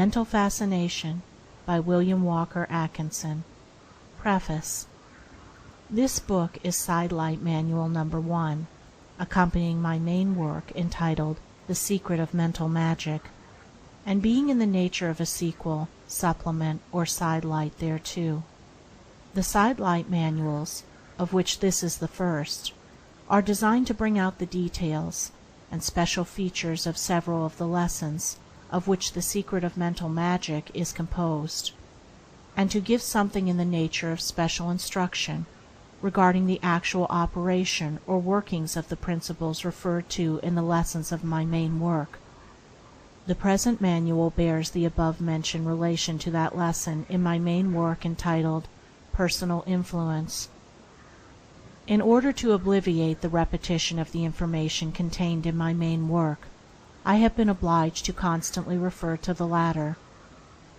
Mental Fascination by William Walker Atkinson. Preface. This book is Sidelight Manual No. 1, accompanying my main work entitled The Secret of Mental Magic, and being in the nature of a sequel, supplement, or sidelight thereto. The Sidelight Manuals, of which this is the first, are designed to bring out the details and special features of several of the lessons of which The Secret of Mental Magic is composed, and to give something in the nature of special instruction regarding the actual operation or workings of the principles referred to in the lessons of my main work. The present manual bears the above-mentioned relation to that lesson in my main work entitled Personal Influence. In order to obviate the repetition of the information contained in my main work, I have been obliged to constantly refer to the latter.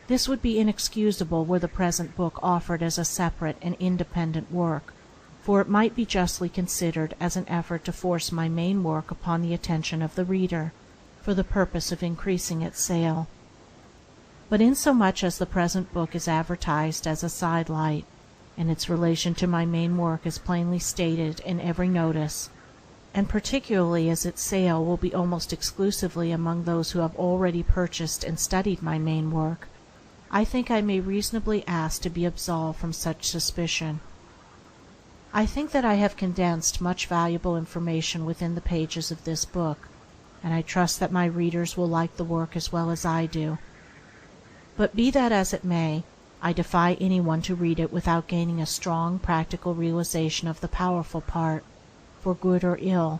This would be inexcusable were the present book offered as a separate and independent work, for it might be justly considered as an effort to force my main work upon the attention of the reader, for the purpose of increasing its sale. But insomuch as the present book is advertised as a sidelight, and its relation to my main work is plainly stated in every notice, and particularly as its sale will be almost exclusively among those who have already purchased and studied my main work, I think I may reasonably ask to be absolved from such suspicion. I think that I have condensed much valuable information within the pages of this book, and I trust that my readers will like the work as well as I do. But be that as it may, I defy anyone to read it without gaining a strong practical realization of the powerful part, for good or ill,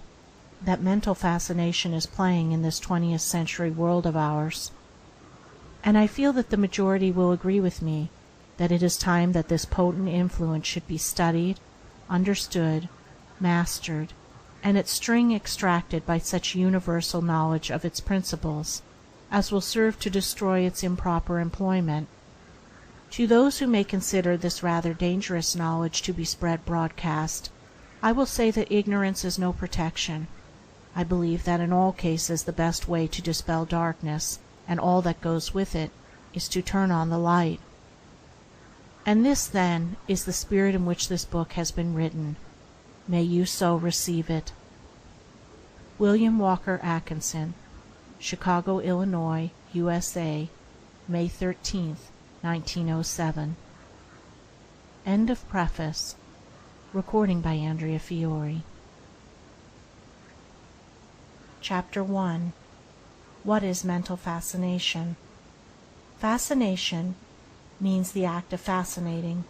that mental fascination is playing in this 20th century world of ours. And I feel that the majority will agree with me that it is time that this potent influence should be studied, understood, mastered, and its sting extracted by such universal knowledge of its principles as will serve to destroy its improper employment. To those who may consider this rather dangerous knowledge to be spread broadcast, I will say that ignorance is no protection. I believe that in all cases the best way to dispel darkness, and all that goes with it, is to turn on the light. And this, then, is the spirit in which this book has been written. May you so receive it. William Walker Atkinson, Chicago, Illinois, USA, May 13th, 1907. End of preface. Recording by Andrea Fiore. Chapter 1. What is mental fascination? Fascination means the act of fascinating,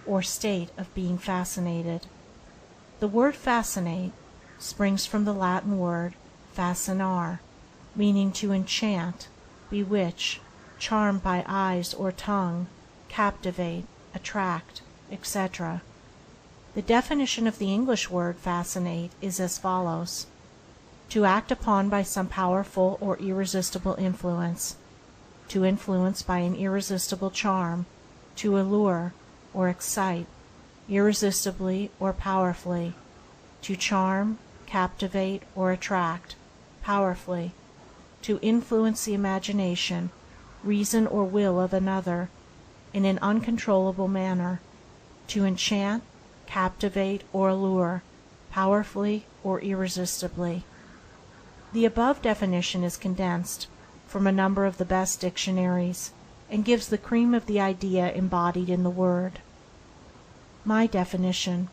or state of being fascinated. The word fascinate springs from the Latin word fascinare, meaning to enchant, bewitch, charm by eyes or tongue, captivate, attract, etc. The definition of the English word fascinate is as follows: to act upon by some powerful or irresistible influence, to influence by an irresistible charm, to allure or excite, irresistibly or powerfully, to charm, captivate, or attract, powerfully, to influence the imagination, reason or will of another, in an uncontrollable manner, to enchant, captivate, or allure, powerfully or irresistibly. The above definition is condensed from a number of the best dictionaries, and gives the cream of the idea embodied in the word. My definition.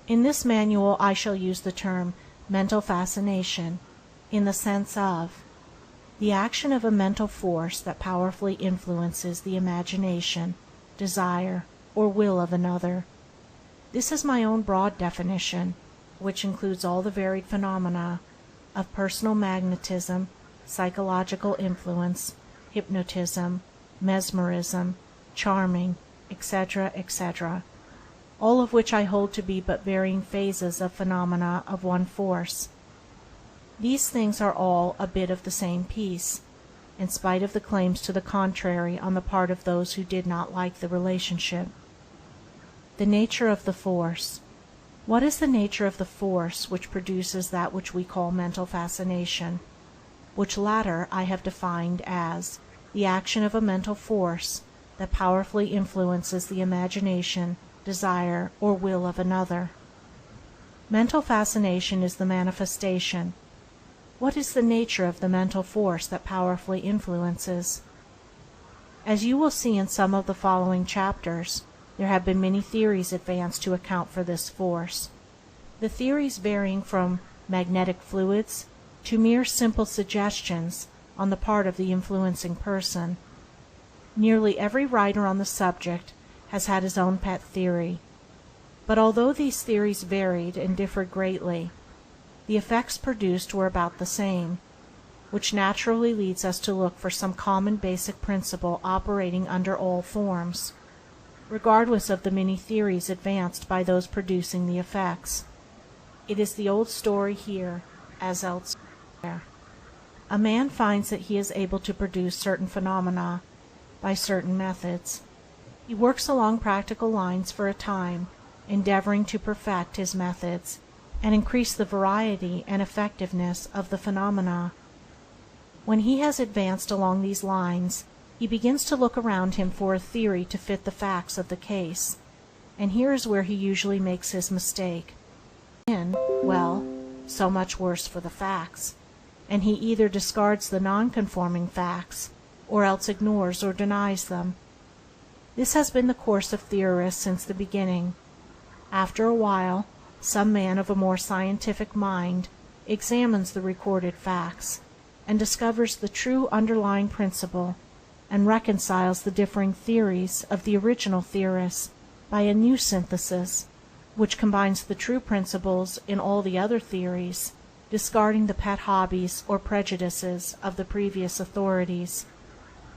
In this manual I shall use the term mental fascination in the sense of the action of a mental force that powerfully influences the imagination, desire, or will of another. This is my own broad definition, which includes all the varied phenomena of personal magnetism, psychological influence, hypnotism, mesmerism, charming, etc., etc., all of which I hold to be but varying phases of phenomena of one force. These things are all a bit of the same piece, in spite of the claims to the contrary on the part of those who did not like the relationship. The nature of the force. What is the nature of the force which produces that which we call mental fascination, which latter I have defined as the action of a mental force that powerfully influences the imagination, desire, or will of another. Mental fascination is the manifestation. What is the nature of the mental force that powerfully influences? As you will see in some of the following chapters, there have been many theories advanced to account for this force. The theories varying from magnetic fluids to mere simple suggestions on the part of the influencing person. Nearly every writer on the subject has had his own pet theory, but although these theories varied and differed greatly, the effects produced were about the same, which naturally leads us to look for some common basic principle operating under all forms, regardless of the many theories advanced by those producing the effects. It is the old story here, as elsewhere. A man finds that he is able to produce certain phenomena by certain methods. He works along practical lines for a time, endeavoring to perfect his methods and increase the variety and effectiveness of the phenomena. When he has advanced along these lines, he begins to look around him for a theory to fit the facts of the case, and here is where he usually makes his mistake. Well, so much worse for the facts, and he either discards the non-conforming facts, or else ignores or denies them. This has been the course of theorists since the beginning. After a while, some man of a more scientific mind examines the recorded facts, and discovers the true underlying principle, and reconciles the differing theories of the original theorists by a new synthesis, which combines the true principles in all the other theories, discarding the pet hobbies or prejudices of the previous authorities.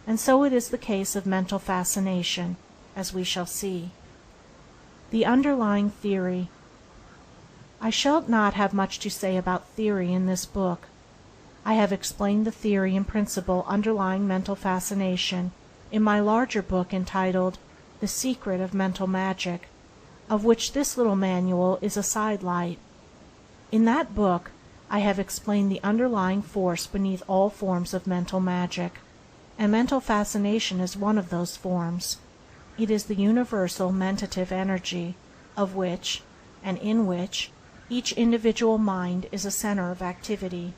And so it is the case of mental fascination, as we shall see. The underlying theory. I shall not have much to say about theory in this book. I have explained the theory and principle underlying mental fascination in my larger book entitled The Secret of Mental Magic, of which this little manual is a sidelight. In that book I have explained the underlying force beneath all forms of mental magic, and mental fascination is one of those forms. It is the universal mentative energy, of which, and in which, each individual mind is a center of activity.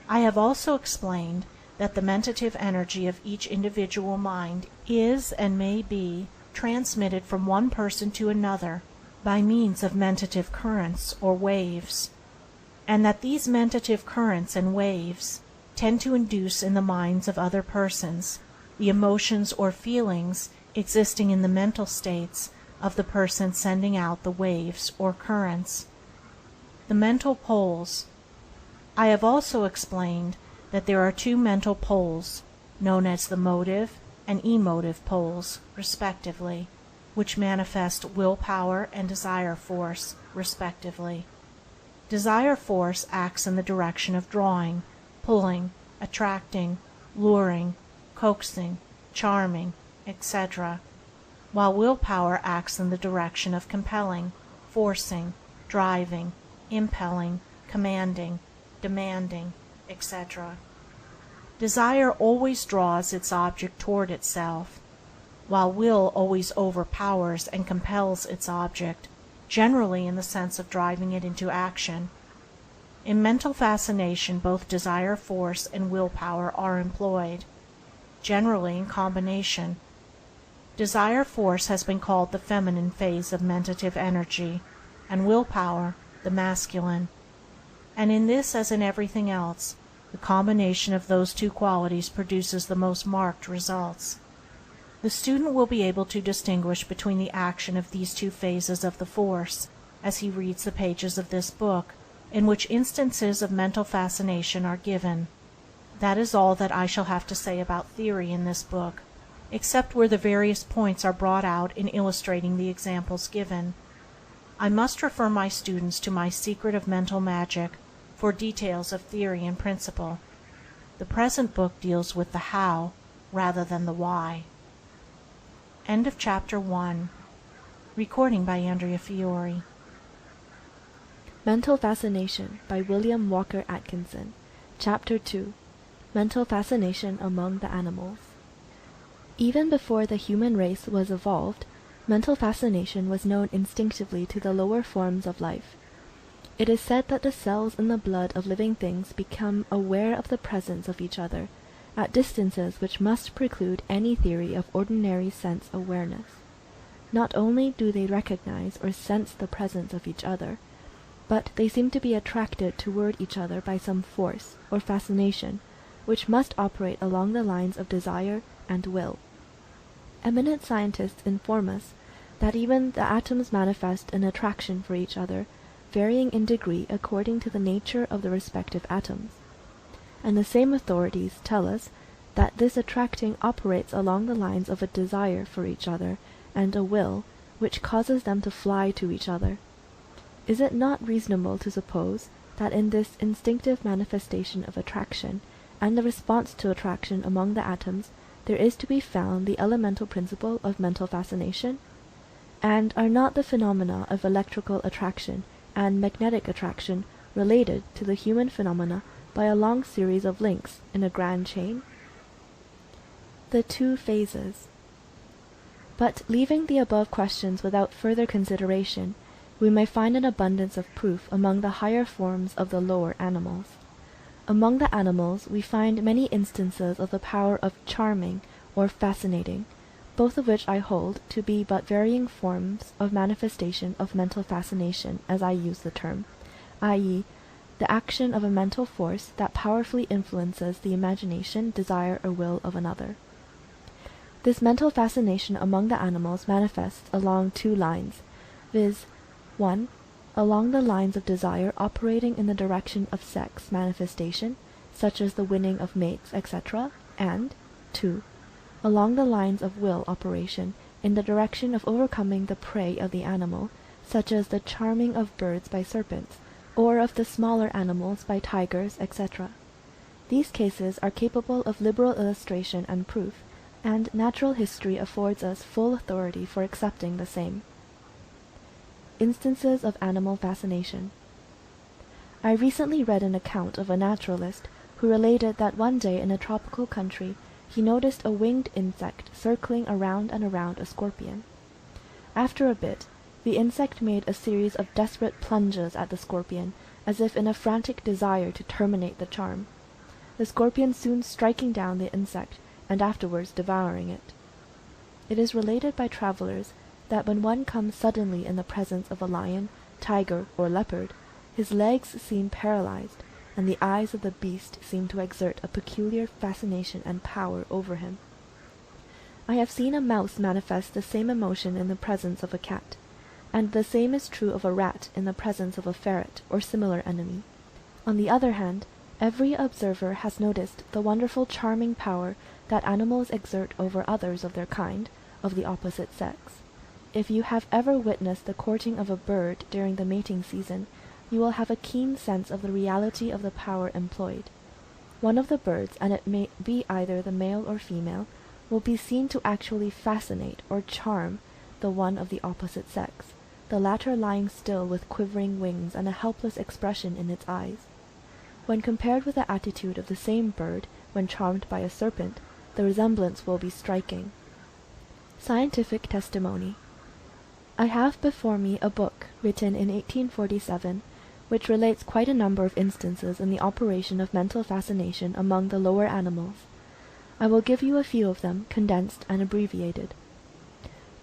I have also explained that the mentative energy of each individual mind is and may be transmitted from one person to another by means of mentative currents or waves, and that these mentative currents and waves tend to induce in the minds of other persons the emotions or feelings existing in the mental states of the person sending out the waves or currents. The mental poles. I have also explained that there are two mental poles, known as the motive and emotive poles, respectively, which manifest willpower and desire force, respectively. Desire force acts in the direction of drawing, pulling, attracting, luring, coaxing, charming, etc., while willpower acts in the direction of compelling, forcing, driving, impelling, commanding, demanding, etc. Desire always draws its object toward itself, while will always overpowers and compels its object, generally in the sense of driving it into action. In mental fascination both desire force and willpower are employed, generally in combination. Desire force has been called the feminine phase of mentative energy, and willpower the masculine. And in this, as in everything else, the combination of those two qualities produces the most marked results. The student will be able to distinguish between the action of these two phases of the force as he reads the pages of this book, in which instances of mental fascination are given. That is all that I shall have to say about theory in this book, except where the various points are brought out in illustrating the examples given. I must refer my students to my Secret of Mental Magic for details of theory and principle. The present book deals with the how rather than the why. End of Chapter 1. Recording by Andrea Fiore. Mental Fascination by William Walker Atkinson. Chapter 2. Mental Fascination Among the Animals. Even before the human race was evolved, mental fascination was known instinctively to the lower forms of life. It is said that the cells in the blood of living things become aware of the presence of each other, at distances which must preclude any theory of ordinary sense awareness. Not only do they recognize or sense the presence of each other, but they seem to be attracted toward each other by some force, or fascination, which must operate along the lines of desire and will. Eminent scientists inform us that even the atoms manifest an attraction for each other, varying in degree according to the nature of the respective atoms. And the same authorities tell us that this attracting operates along the lines of a desire for each other and a will, which causes them to fly to each other. Is it not reasonable to suppose that in this instinctive manifestation of attraction, and the response to attraction among the atoms, there is to be found the elemental principle of mental fascination? And are not the phenomena of electrical attraction and magnetic attraction related to the human phenomena by a long series of links in a grand chain? The two phases. But leaving the above questions without further consideration, we may find an abundance of proof among the higher forms of the lower animals. Among the animals we find many instances of the power of charming or fascinating, both of which I hold to be but varying forms of manifestation of mental fascination, as I use the term, i.e., the action of a mental force that powerfully influences the imagination, desire, or will of another. This mental fascination among the animals manifests along two lines, viz. 1. Along the lines of desire operating in the direction of sex manifestation, such as the winning of mates, etc., and 2. Along the lines of will operation in the direction of overcoming the prey of the animal, such as the charming of birds by serpents, or of the smaller animals by tigers, etc. These cases are capable of liberal illustration and proof, and natural history affords us full authority for accepting the same. Instances of animal fascination. I recently read an account of a naturalist who related that one day in a tropical country he noticed a winged insect circling around and around a scorpion. After a bit, the insect made a series of desperate plunges at the scorpion, as if in a frantic desire to terminate the charm, the scorpion soon striking down the insect, and afterwards devouring it. It is related by travelers that when one comes suddenly in the presence of a lion, tiger, or leopard, his legs seem paralyzed, and the eyes of the beast seem to exert a peculiar fascination and power over him. I have seen a mouse manifest the same emotion in the presence of a cat, and the same is true of a rat in the presence of a ferret or similar enemy. On the other hand, every observer has noticed the wonderful charming power that animals exert over others of their kind, of the opposite sex. If you have ever witnessed the courting of a bird during the mating season, you will have a keen sense of the reality of the power employed. One of the birds, and it may be either the male or female, will be seen to actually fascinate or charm the one of the opposite sex, the latter lying still with quivering wings and a helpless expression in its eyes. When compared with the attitude of the same bird when charmed by a serpent, the resemblance will be striking. Scientific testimony. I have before me a book written in 1847, which relates quite a number of instances in the operation of mental fascination among the lower animals. I will give you a few of them, condensed and abbreviated.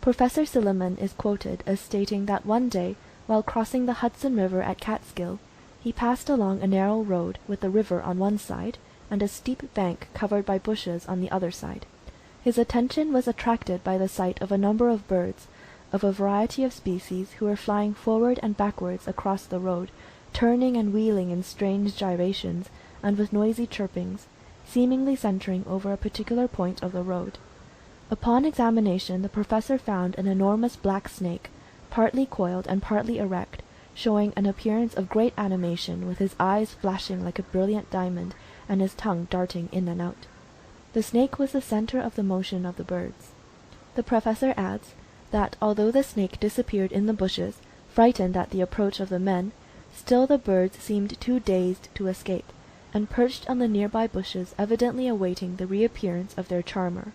Professor Silliman is quoted as stating that one day, while crossing the Hudson River at Catskill, he passed along a narrow road with the river on one side and a steep bank covered by bushes on the other side. His attention was attracted by the sight of a number of birds, of a variety of species, who were flying forward and backwards across the road, turning and wheeling in strange gyrations, and with noisy chirpings, seemingly centering over a particular point of the road. Upon examination the professor found an enormous black snake, partly coiled and partly erect, showing an appearance of great animation, with his eyes flashing like a brilliant diamond, and his tongue darting in and out. The snake was the center of the motion of the birds. The professor adds that although the snake disappeared in the bushes, frightened at the approach of the men, still the birds seemed too dazed to escape, and perched on the nearby bushes, evidently awaiting the reappearance of their charmer.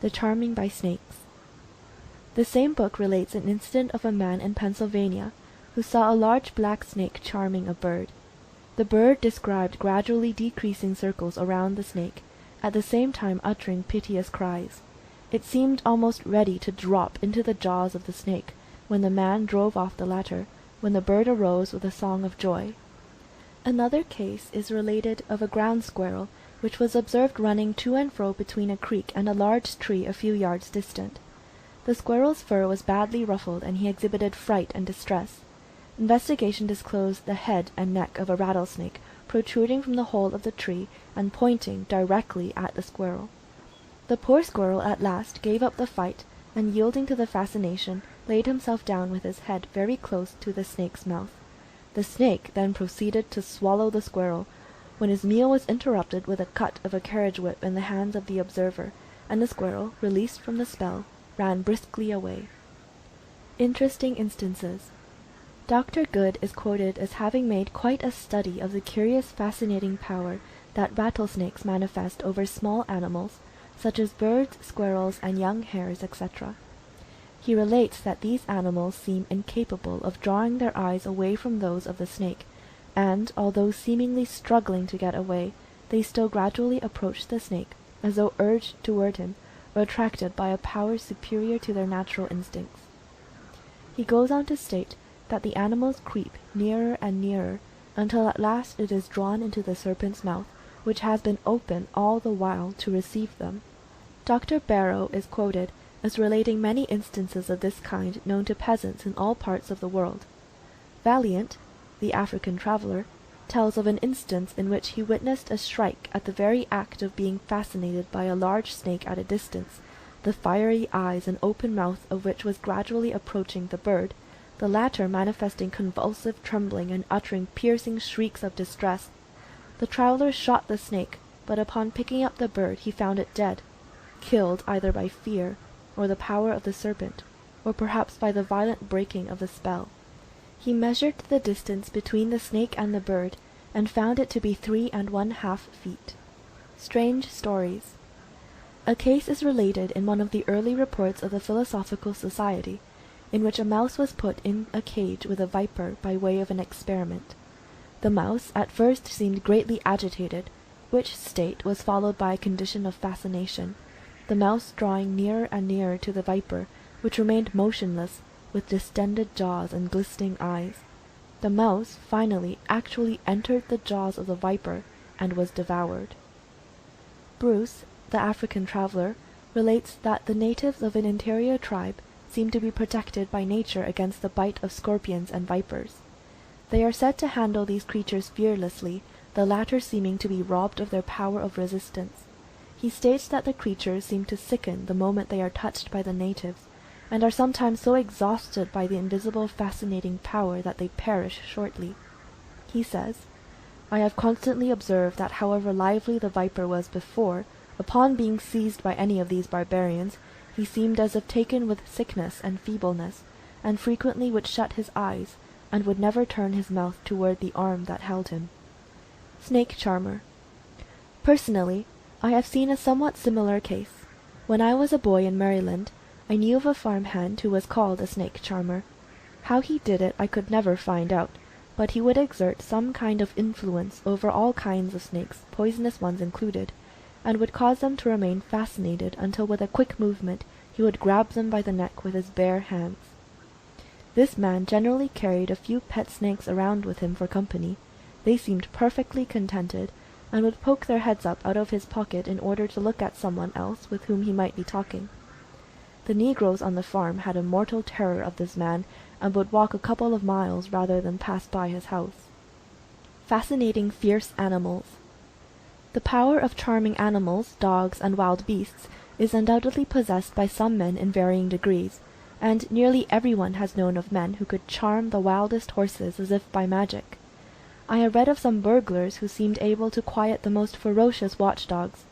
The Charming by Snakes. The same book relates an incident of a man in Pennsylvania who saw a large black snake charming a bird. The bird described gradually decreasing circles around the snake, at the same time uttering piteous cries. It seemed almost ready to drop into the jaws of the snake, when the man drove off the latter, when the bird arose with a song of joy. Another case is related of a ground squirrel, which was observed running to and fro between a creek and a large tree a few yards distant. The squirrel's fur was badly ruffled, and he exhibited fright and distress. Investigation disclosed the head and neck of a rattlesnake protruding from the hole of the tree and pointing directly at the squirrel. The poor squirrel at last gave up the fight, and yielding to the fascination, laid himself down with his head very close to the snake's mouth. The snake then proceeded to swallow the squirrel, when his meal was interrupted with a cut of a carriage whip in the hands of the observer, and the squirrel, released from the spell, ran briskly away. Interesting instances. Dr. Good is quoted as having made quite a study of the curious fascinating power that rattlesnakes manifest over small animals, such as birds, squirrels, and young hares, etc. He relates that these animals seem incapable of drawing their eyes away from those of the snake, and, although seemingly struggling to get away, they still gradually approach the snake, as though urged toward him, or attracted by a power superior to their natural instincts. He goes on to state that the animals creep nearer and nearer, until at last it is drawn into the serpent's mouth, which has been open all the while to receive them. Dr. Barrow is quoted as relating many instances of this kind known to peasants in all parts of the world. Valiant, the African traveller, tells of an instance in which he witnessed a shrike at the very act of being fascinated by a large snake at a distance, the fiery eyes and open mouth of which was gradually approaching the bird, the latter manifesting convulsive trembling and uttering piercing shrieks of distress. The traveller shot the snake, but upon picking up the bird he found it dead, killed either by fear, or the power of the serpent, or perhaps by the violent breaking of the spell. He measured the distance between the snake and the bird, and found it to be 3 1/2 feet. Strange stories. A case is related in one of the early reports of the Philosophical Society, in which a mouse was put in a cage with a viper by way of an experiment. The mouse at first seemed greatly agitated, which state was followed by a condition of fascination, the mouse drawing nearer and nearer to the viper, which remained motionless, with distended jaws and glistening eyes. The mouse finally actually entered the jaws of the viper and was devoured. Bruce, the African traveller, relates that the natives of an interior tribe seem to be protected by nature against the bite of scorpions and vipers. They are said to handle these creatures fearlessly, the latter seeming to be robbed of their power of resistance. He states that the creatures seem to sicken the moment they are touched by the natives, and are sometimes so exhausted by the invisible fascinating power that they perish shortly. He says, "I have constantly observed that however lively the viper was before, upon being seized by any of these barbarians, he seemed as if taken with sickness and feebleness, and frequently would shut his eyes, and would never turn his mouth toward the arm that held him." Snake Charmer. Personally, I have seen a somewhat similar case. When I was a boy in Maryland, I knew of a farm-hand who was called a snake charmer. How he did it I could never find out, but he would exert some kind of influence over all kinds of snakes, poisonous ones included, and would cause them to remain fascinated until with a quick movement he would grab them by the neck with his bare hands. This man generally carried a few pet snakes around with him for company. They seemed perfectly contented, and would poke their heads up out of his pocket in order to look at someone else with whom he might be talking. The negroes on the farm had a mortal terror of this man, and would walk a couple of miles rather than pass by his house. Fascinating fierce animals. The power of charming animals, dogs, and wild beasts is undoubtedly possessed by some men in varying degrees, and nearly everyone has known of men who could charm the wildest horses as if by magic. I have read of some burglars who seemed able to quiet the most ferocious watchdogs.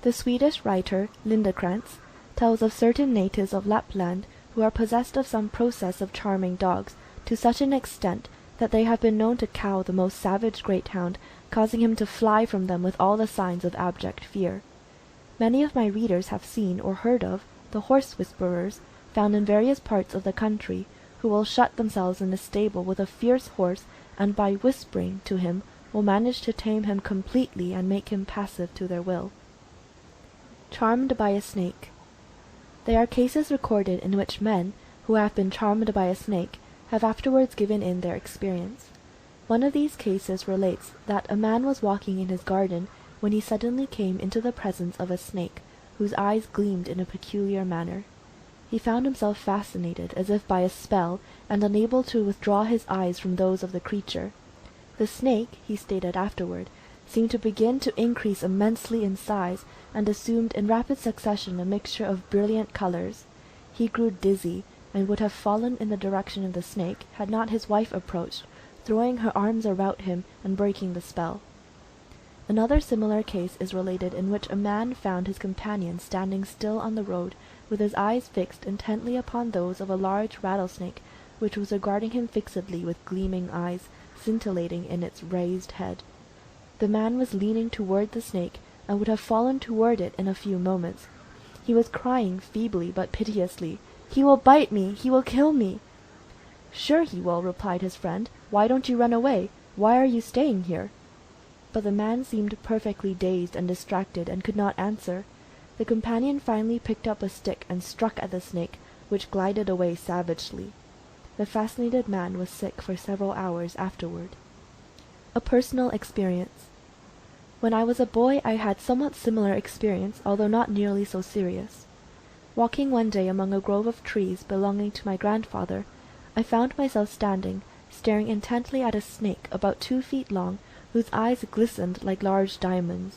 The Swedish writer Lindekrantz tells of certain natives of Lapland who are possessed of some process of charming dogs, to such an extent that they have been known to cow the most savage greyhound causing him to fly from them with all the signs of abject fear. Many of my readers have seen or heard of the horse whisperers found in various parts of the country, who will shut themselves in a stable with a fierce horse, and by whispering to him will manage to tame him completely and make him passive to their will. Charmed by a snake. There are cases recorded in which men, who have been charmed by a snake, have afterwards given in their experience. One of these cases relates that a man was walking in his garden when he suddenly came into the presence of a snake, whose eyes gleamed in a peculiar manner. He found himself fascinated as if by a spell, and unable to withdraw his eyes from those of the creature. The snake, he stated afterward, seemed to begin to increase immensely in size, and assumed in rapid succession a mixture of brilliant colors. He grew dizzy, and would have fallen in the direction of the snake, had not his wife approached, throwing her arms about him and breaking the spell. Another similar case is related, in which a man found his companion standing still on the road, with his eyes fixed intently upon those of a large rattlesnake, which was regarding him fixedly with gleaming eyes, scintillating in its raised head. The man was leaning toward the snake, and would have fallen toward it in a few moments. He was crying feebly but piteously, "He will bite me! He will kill me!" "Sure he will," replied his friend. "Why don't you run away? Why are you staying here?" But the man seemed perfectly dazed and distracted, and could not answer. The companion finally picked up a stick and struck at the snake, which glided away savagely. The fascinated man was sick for several hours afterward. A personal experience. When I was a boy I had somewhat similar experience, although not nearly so serious. Walking one day among a grove of trees belonging to my grandfather, I found myself standing, staring intently at a snake about 2 feet long, whose eyes glistened like large diamonds.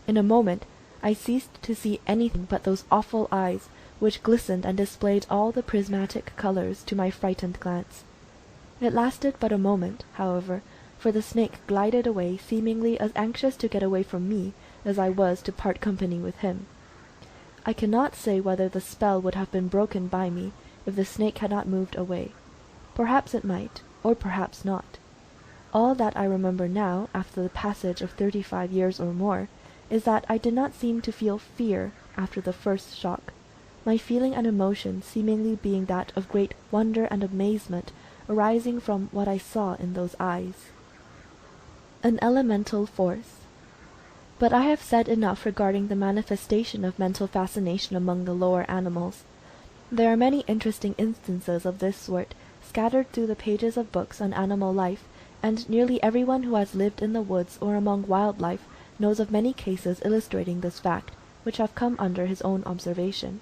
In a moment I ceased to see anything but those awful eyes, which glistened and displayed all the prismatic colors to my frightened glance. It lasted but a moment, however, for the snake glided away, seemingly as anxious to get away from me as I was to part company with him. I cannot say whether the spell would have been broken by me if the snake had not moved away. Perhaps it might, or perhaps not. All that I remember now, after the passage of 35 years or more, is that I did not seem to feel fear after the first shock, my feeling and emotion seemingly being that of great wonder and amazement arising from what I saw in those eyes. An elemental force. But I have said enough regarding the manifestation of mental fascination among the lower animals. There are many interesting instances of this sort scattered through the pages of books on animal life, and nearly everyone who has lived in the woods or among wild life knows of many cases illustrating this fact, which have come under his own observation.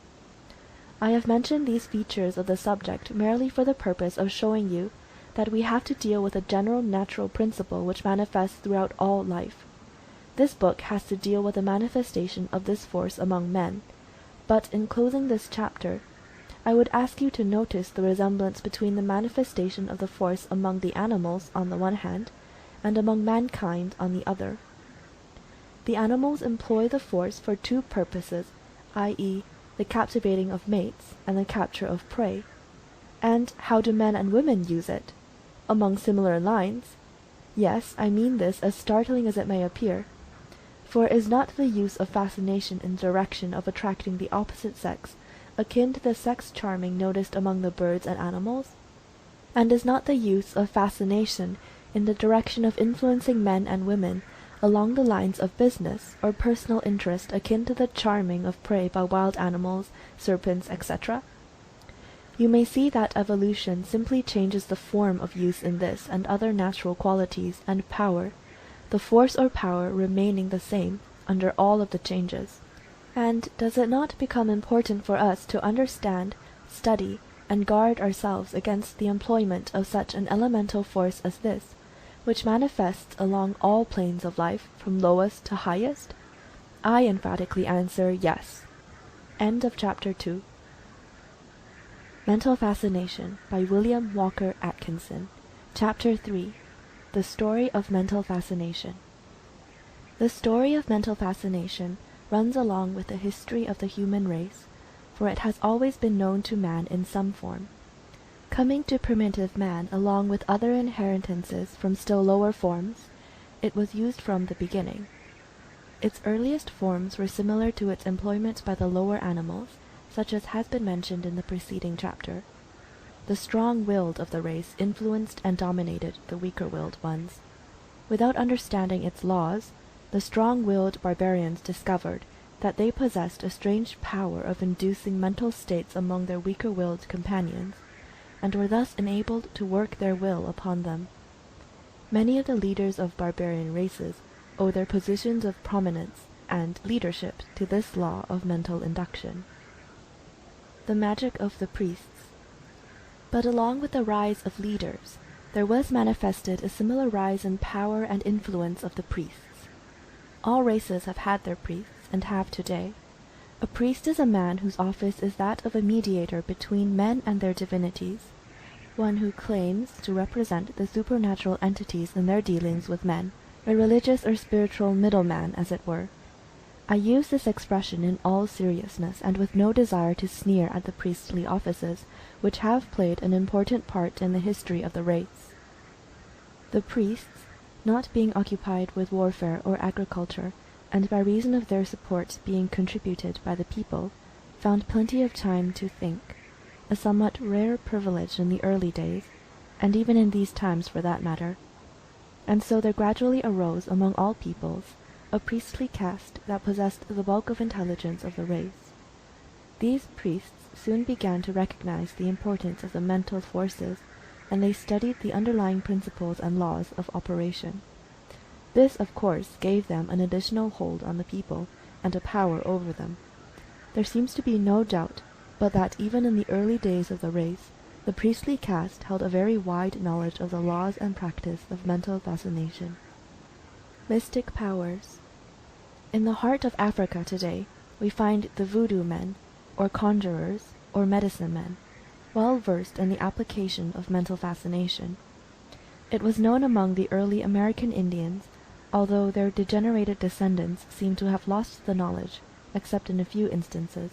I have mentioned these features of the subject merely for the purpose of showing you that we have to deal with a general natural principle which manifests throughout all life. This book has to deal with the manifestation of this force among men, but in closing this chapter, I would ask you to notice the resemblance between the manifestation of the force among the animals on the one hand, and among mankind on the other. The animals employ the force for 2 purposes, i.e., the captivating of mates and the capture of prey. And how do men and women use it? Among similar lines. Yes, I mean this, as startling as it may appear. For is not the use of fascination in the direction of attracting the opposite sex akin to the sex charming noticed among the birds and animals? And is not the use of fascination in the direction of influencing men and women along the lines of business or personal interest akin to the charming of prey by wild animals, serpents, etc.? You may see that evolution simply changes the form of use in this and other natural qualities and power, the force or power remaining the same under all of the changes. And does it not become important for us to understand, study, and guard ourselves against the employment of such an elemental force as this, which manifests along all planes of life, from lowest to highest? I emphatically answer yes. End of chapter 2. Mental Fascination by William Walker Atkinson. Chapter 3. The Story of Mental Fascination. The story of mental fascination runs along with the history of the human race, for it has always been known to man in some form. Coming to primitive man along with other inheritances from still lower forms, it was used from the beginning. Its earliest forms were similar to its employment by the lower animals, such as has been mentioned in the preceding chapter. The strong-willed of the race influenced and dominated the weaker-willed ones. Without understanding its laws, the strong-willed barbarians discovered that they possessed a strange power of inducing mental states among their weaker-willed companions, and were thus enabled to work their will upon them. Many of the leaders of barbarian races owe their positions of prominence and leadership to this law of mental induction. The magic of the priests. But along with the rise of leaders, there was manifested a similar rise in power and influence of the priests. All races have had their priests, and have today. A priest is a man whose office is that of a mediator between men and their divinities, one who claims to represent the supernatural entities in their dealings with men, a religious or spiritual middleman, as it were. I use this expression in all seriousness, and with no desire to sneer at the priestly offices, which have played an important part in the history of the race. The priests, not being occupied with warfare or agriculture, and by reason of their support being contributed by the people, found plenty of time to think, a somewhat rare privilege in the early days, and even in these times for that matter. And so there gradually arose among all peoples a priestly caste that possessed the bulk of intelligence of the race. These priests soon began to recognize the importance of the mental forces, and they studied the underlying principles and laws of operation. This, of course, gave them an additional hold on the people, and a power over them. There seems to be no doubt but that even in the early days of the race, the priestly caste held a very wide knowledge of the laws and practice of mental fascination. Mystic powers. In the heart of Africa today, we find the voodoo men, or conjurers, or medicine men, well versed in the application of mental fascination. It was known among the early American Indians, although their degenerated descendants seem to have lost the knowledge, except in a few instances.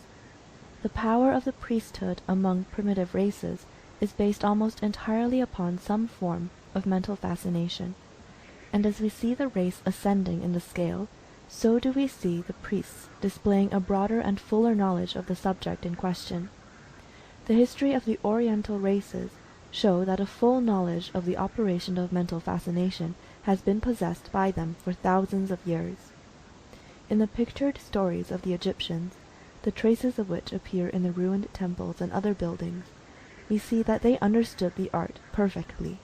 The power of the priesthood among primitive races is based almost entirely upon some form of mental fascination, and as we see the race ascending in the scale, so do we see the priests displaying a broader and fuller knowledge of the subject in question. The history of the Oriental races show that a full knowledge of the operation of mental fascination has been possessed by them for thousands of years. In the pictured stories of the Egyptians, the traces of which appear in the ruined temples and other buildings, we see that they understood the art perfectly.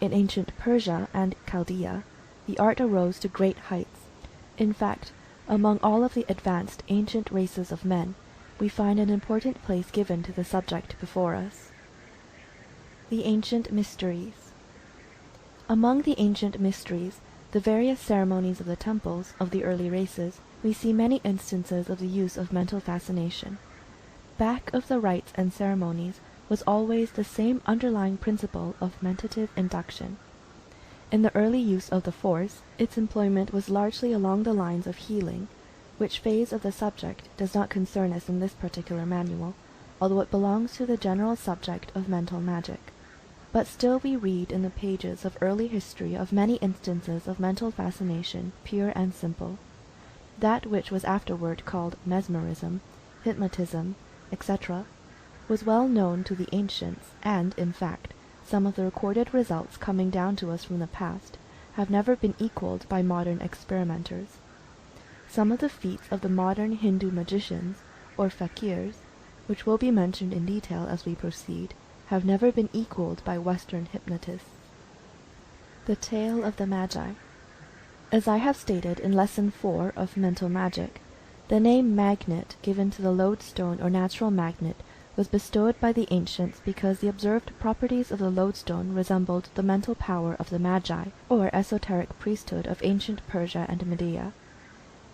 In ancient Persia and Chaldea, the art arose to great heights. In fact, among all of the advanced ancient races of men, we find an important place given to the subject before us. The Ancient Mysteries. Among the ancient mysteries, the various ceremonies of the temples of the early races, we see many instances of the use of mental fascination. Back of the rites and ceremonies was always the same underlying principle of mentative induction. In the early use of the force, its employment was largely along the lines of healing, which phase of the subject does not concern us in this particular manual, although it belongs to the general subject of mental magic. But still we read in the pages of early history of many instances of mental fascination, pure and simple. That which was afterward called mesmerism, hypnotism, etc., was well known to the ancients, and, in fact, some of the recorded results coming down to us from the past have never been equaled by modern experimenters. Some of the feats of the modern Hindu magicians, or fakirs, which will be mentioned in detail as we proceed, have never been equaled by Western hypnotists. The Tale of the Magi. As I have stated in Lesson 4 of Mental Magic, the name magnet given to the lodestone or natural magnet was bestowed by the ancients because the observed properties of the lodestone resembled the mental power of the magi, or esoteric priesthood of ancient Persia and Media.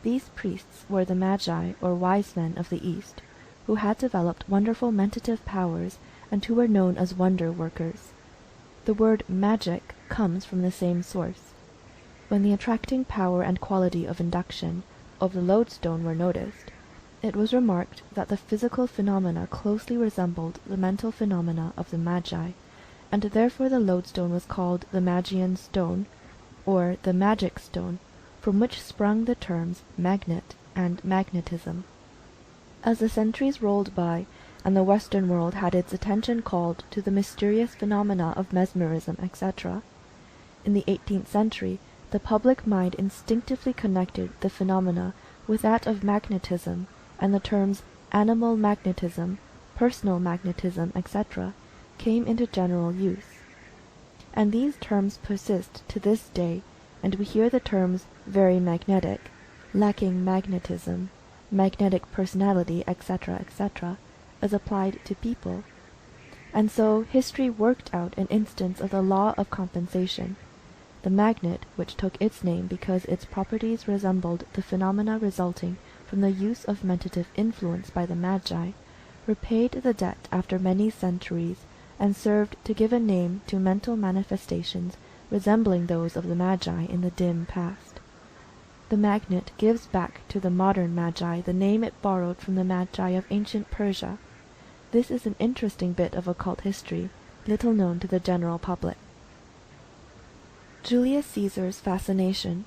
These priests were the magi, or wise men of the East, who had developed wonderful mentative powers and who were known as wonder workers. The word magic comes from the same source. When the attracting power and quality of induction of the lodestone were noticed, it was remarked that the physical phenomena closely resembled the mental phenomena of the magi, and therefore the lodestone was called the Magian stone, or the magic stone, from which sprung the terms magnet and magnetism. As the centuries rolled by, and the Western world had its attention called to the mysterious phenomena of mesmerism, etc., in the 18th century the public mind instinctively connected the phenomena with that of magnetism, and the terms animal magnetism, personal magnetism, etc., came into general use. And these terms persist to this day, and we hear the terms very magnetic, lacking magnetism, magnetic personality, etc., etc., as applied to people. And so history worked out an instance of the law of compensation. The magnet, which took its name because its properties resembled the phenomena resulting from the use of mentative influence by the magi, repaid the debt after many centuries, and served to give a name to mental manifestations resembling those of the magi in the dim past. The magnet gives back to the modern magi the name it borrowed from the magi of ancient Persia. This is an interesting bit of occult history, little known to the general public. Julius Caesar's fascination.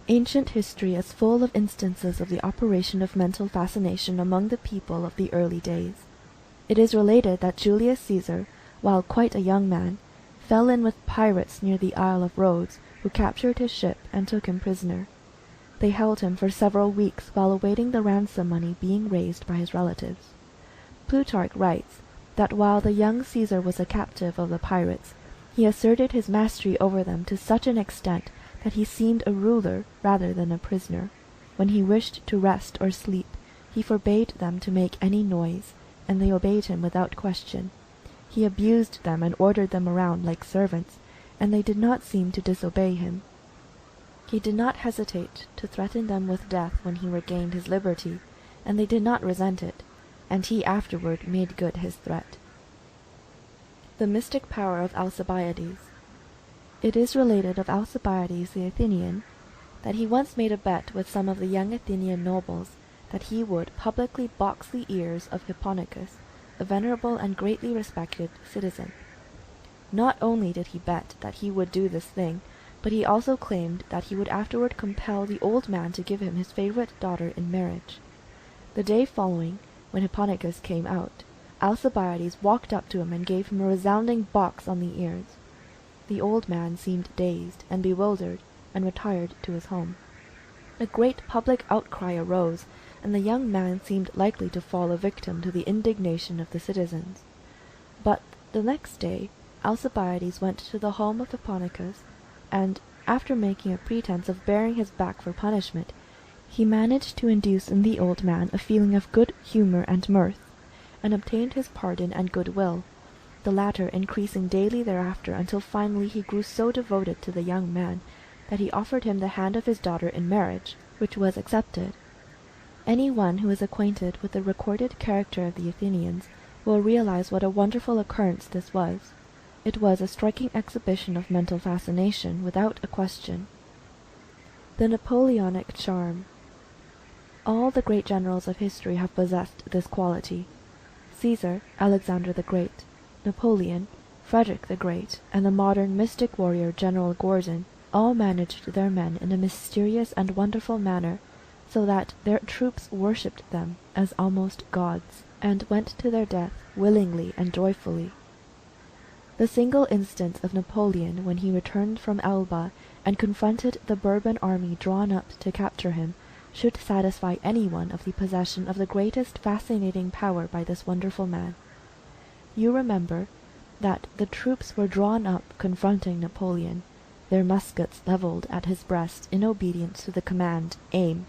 Ancient history is full of instances of the operation of mental fascination among the people of the early days. It is related that Julius Caesar, while quite a young man, fell in with pirates near the Isle of Rhodes, who captured his ship and took him prisoner. They held him for several weeks while awaiting the ransom money being raised by his relatives. Plutarch writes that while the young Caesar was a captive of the pirates, he asserted his mastery over them to such an extent that he seemed a ruler rather than a prisoner. When he wished to rest or sleep, he forbade them to make any noise, and they obeyed him without question. He abused them and ordered them around like servants, and they did not seem to disobey him. He did not hesitate to threaten them with death when he regained his liberty, and they did not resent it, and he afterward made good his threat. The mystic power of Alcibiades. It is related of Alcibiades the Athenian that he once made a bet with some of the young Athenian nobles that he would publicly box the ears of Hipponicus, a venerable and greatly respected citizen. Not only did he bet that he would do this thing, but he also claimed that he would afterward compel the old man to give him his favorite daughter in marriage. The day following, when Hipponicus came out, Alcibiades walked up to him and gave him a resounding box on the ears. The old man seemed dazed and bewildered, and retired to his home. A great public outcry arose, and the young man seemed likely to fall a victim to the indignation of the citizens. But the next day Alcibiades went to the home of Hipponicus, and, after making a pretense of baring his back for punishment, he managed to induce in the old man a feeling of good humor and mirth, and obtained his pardon and good-will, the latter increasing daily thereafter until finally he grew so devoted to the young man that he offered him the hand of his daughter in marriage, which was accepted. Any one who is acquainted with the recorded character of the Athenians will realize what a wonderful occurrence this was. It was a striking exhibition of mental fascination, without a question. The Napoleonic charm. All the great generals of history have possessed this quality. Caesar, Alexander the Great, Napoleon, Frederick the Great, and the modern mystic warrior General Gordon all managed their men in a mysterious and wonderful manner, so that their troops worshipped them as almost gods, and went to their death willingly and joyfully. The single instance of Napoleon when he returned from Elba and confronted the Bourbon army drawn up to capture him should satisfy anyone of the possession of the greatest fascinating power by this wonderful man. You remember that the troops were drawn up confronting Napoleon, their muskets levelled at his breast in obedience to the command, "Aim."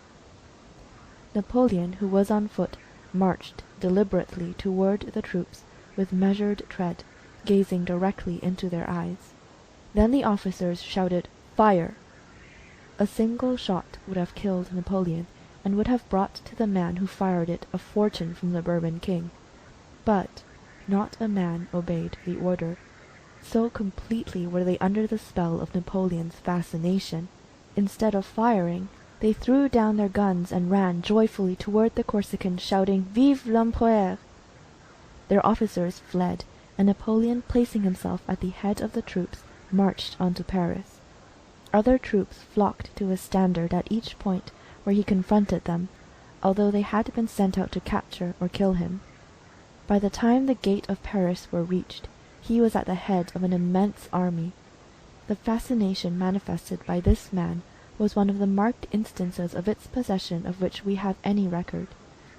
Napoleon, who was on foot, marched deliberately toward the troops with measured tread, gazing directly into their eyes. Then the officers shouted, "Fire!" A single shot would have killed Napoleon, and would have brought to the man who fired it a fortune from the Bourbon king. But not a man obeyed the order. So completely were they under the spell of Napoleon's fascination. Instead of firing, they threw down their guns and ran joyfully toward the Corsicans, shouting, "Vive l'Empereur!" Their officers fled, and Napoleon, placing himself at the head of the troops, marched on to Paris. other troops flocked to his standard at each point where he confronted them, although they had been sent out to capture or kill him. By the time the gate of Paris were reached, he was at the head of an immense army. The fascination manifested by this man was one of the marked instances of its possession of which we have any record,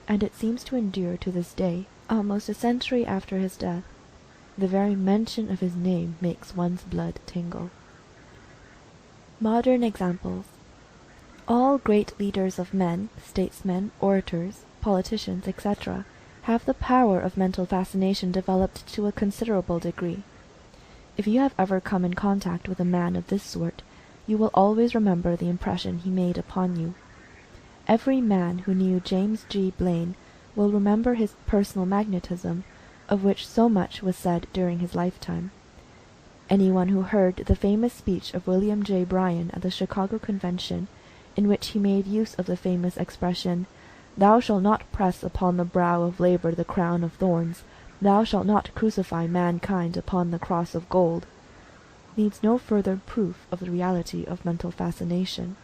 and it seems to endure to this day, almost a century after his death. The very mention of his name makes one's blood tingle. Modern examples. All great leaders of men, statesmen, orators, politicians, etc., have the power of mental fascination developed to a considerable degree. If you have ever come in contact with a man of this sort, you will always remember the impression he made upon you. Every man who knew James G. Blaine will remember his personal magnetism, of which so much was said during his lifetime. Anyone who heard the famous speech of William J. Bryan at the Chicago Convention, in which he made use of the famous expression, "Thou shalt not press upon the brow of labor the crown of thorns, thou shalt not crucify mankind upon the cross of gold," needs no further proof of the reality of mental fascination.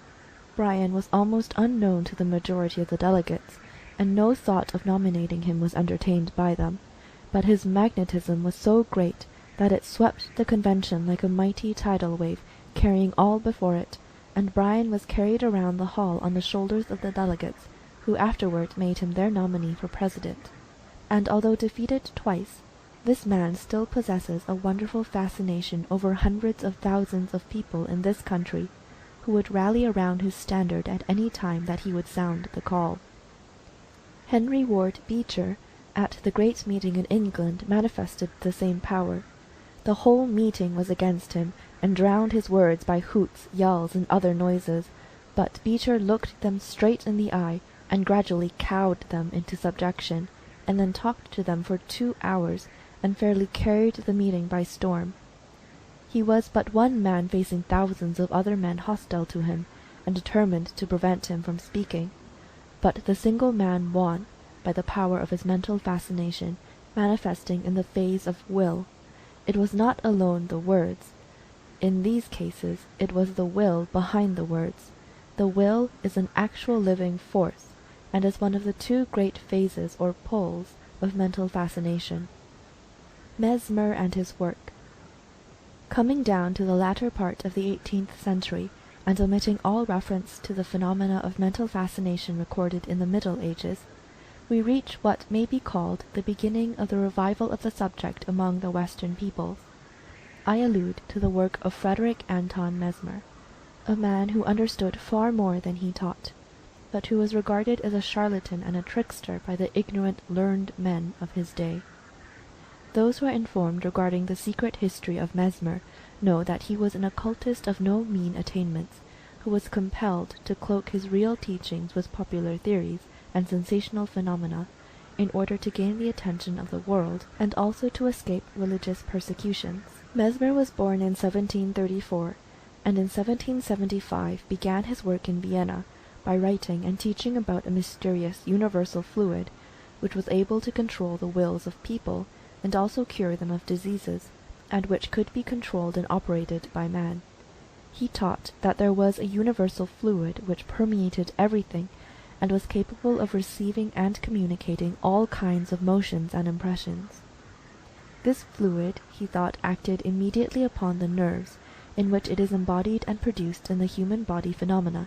Bryan was almost unknown to the majority of the delegates, and no thought of nominating him was entertained by them, but his magnetism was so great that it swept the convention like a mighty tidal wave, carrying all before it, and Bryan was carried around the hall on the shoulders of the delegates, who afterward made him their nominee for president. And although defeated twice, this man still possesses a wonderful fascination over hundreds of thousands of people in this country, who would rally around his standard at any time that he would sound the call. Henry Ward Beecher, at the great meeting in England, manifested the same power. The whole meeting was against him, and drowned his words by hoots, yells, and other noises, but Beecher looked them straight in the eye, and gradually cowed them into subjection, and then talked to them for 2 hours, and fairly carried the meeting by storm. He was but one man facing thousands of other men hostile to him, and determined to prevent him from speaking. But the single man won, by the power of his mental fascination, manifesting in the phase of will. It was not alone the words. In these cases, it was the will behind the words. The will is an actual living force, and is one of the 2 great phases or poles of mental fascination. Mesmer and his work. Coming down to the latter part of the 18th century, and omitting all reference to the phenomena of mental fascination recorded in the Middle Ages, we reach what may be called the beginning of the revival of the subject among the Western peoples. I allude to the work of Frederick Anton Mesmer, a man who understood far more than he taught, but who was regarded as a charlatan and a trickster by the ignorant, learned men of his day. Those who are informed regarding the secret history of Mesmer know that he was an occultist of no mean attainments, who was compelled to cloak his real teachings with popular theories and sensational phenomena, in order to gain the attention of the world, and also to escape religious persecutions. Mesmer was born in 1734, and in 1775 began his work in Vienna by writing and teaching about a mysterious universal fluid, which was able to control the wills of people, and also cure them of diseases, and which could be controlled and operated by man. He taught that there was a universal fluid which permeated everything, and was capable of receiving and communicating all kinds of motions and impressions. This fluid, he thought, acted immediately upon the nerves, in which it is embodied and produced in the human body phenomena,